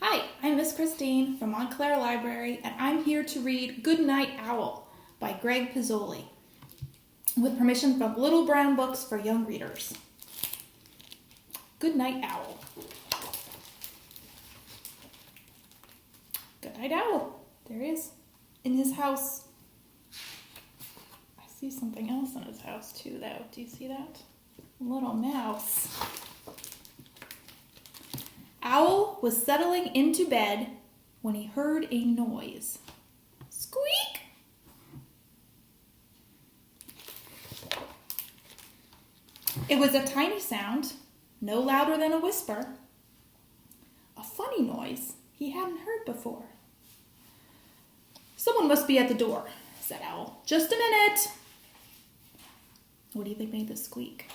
Hi, I'm Miss Christine from Montclair Library, and I'm here to read Good Night Owl by Greg Pizzoli, with permission from Little Brown Books for Young Readers. Good Night Owl. Good Night Owl. There he is, in his house. I see something else in his house too, though. Do you see that? A little mouse. Owl was settling into bed when he heard a noise. Squeak! It was a tiny sound, no louder than a whisper. A funny noise he hadn't heard before. Someone must be at the door, said Owl. Just a minute. What do you think made the squeak?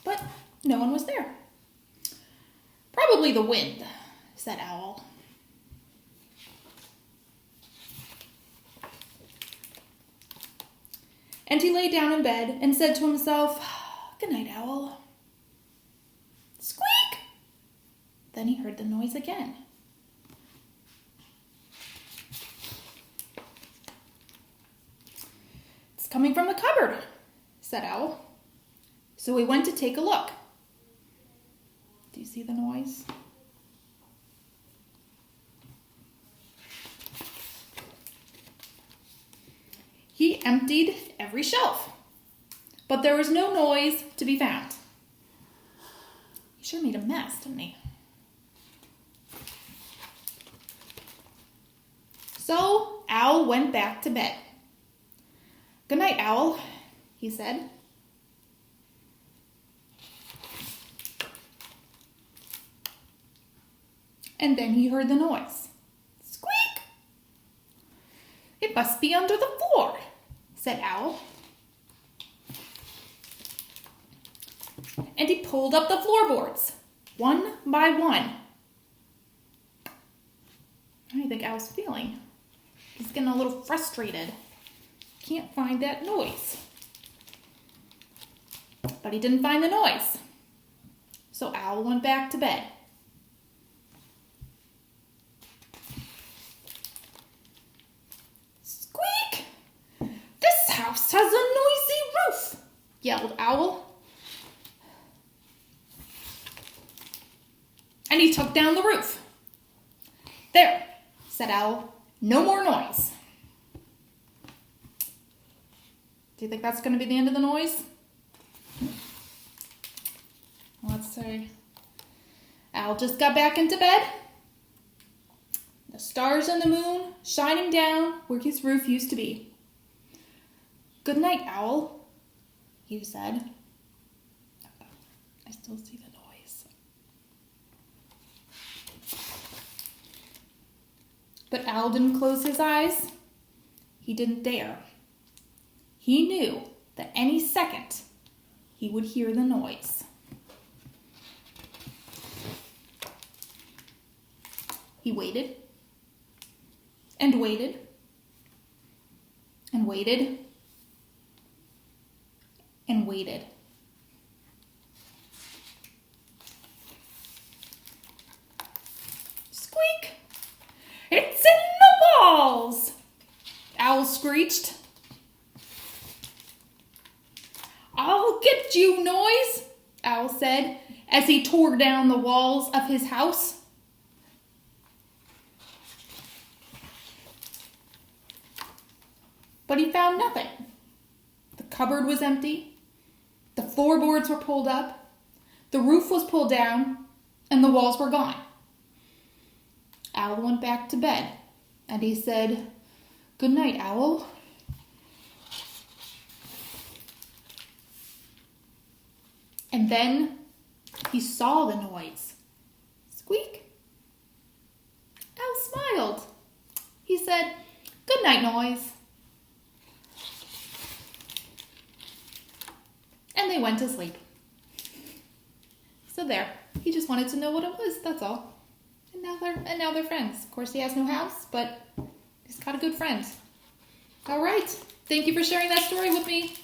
But no one was there. Probably the wind, said Owl. And he lay down in bed and said to himself, Good night, Owl. Squeak! Then he heard the noise again. It's coming from the cupboard, said Owl. So he went to take a look. Do you see the noise? He emptied every shelf, but there was no noise to be found. He sure made a mess, didn't he? So Owl went back to bed. Good night, Owl, he said. And then he heard the noise. Squeak! It must be under the floor, said Owl. And he pulled up the floorboards, one by one. How do you think Owl's feeling? He's getting a little frustrated. Can't find that noise. But he didn't find the noise. So Owl went back to bed. This house has a noisy roof, yelled Owl. And he took down the roof. There, said Owl, no more noise. Do you think that's going to be the end of the noise? Let's see. Owl just got back into bed. The stars and the moon shining down where his roof used to be. Good night, Owl, he said. I still see the noise. But Owl didn't close his eyes. He didn't dare. He knew that any second he would hear the noise. He waited and waited and waited and waited. Squeak! It's in the walls! Owl screeched. I'll get you, noise, Owl said as he tore down the walls of his house. But he found nothing. The cupboard was empty. The floorboards were pulled up, the roof was pulled down, and the walls were gone. Owl went back to bed, and he said, Good night, Owl. And then he saw the noise. Squeak. Owl smiled. He said, Good night, noise. And they went to sleep. So there, he just wanted to know what it was, that's all. And now they're friends. Of course, he has no house, but he's got a good friend. All right, thank you for sharing that story with me.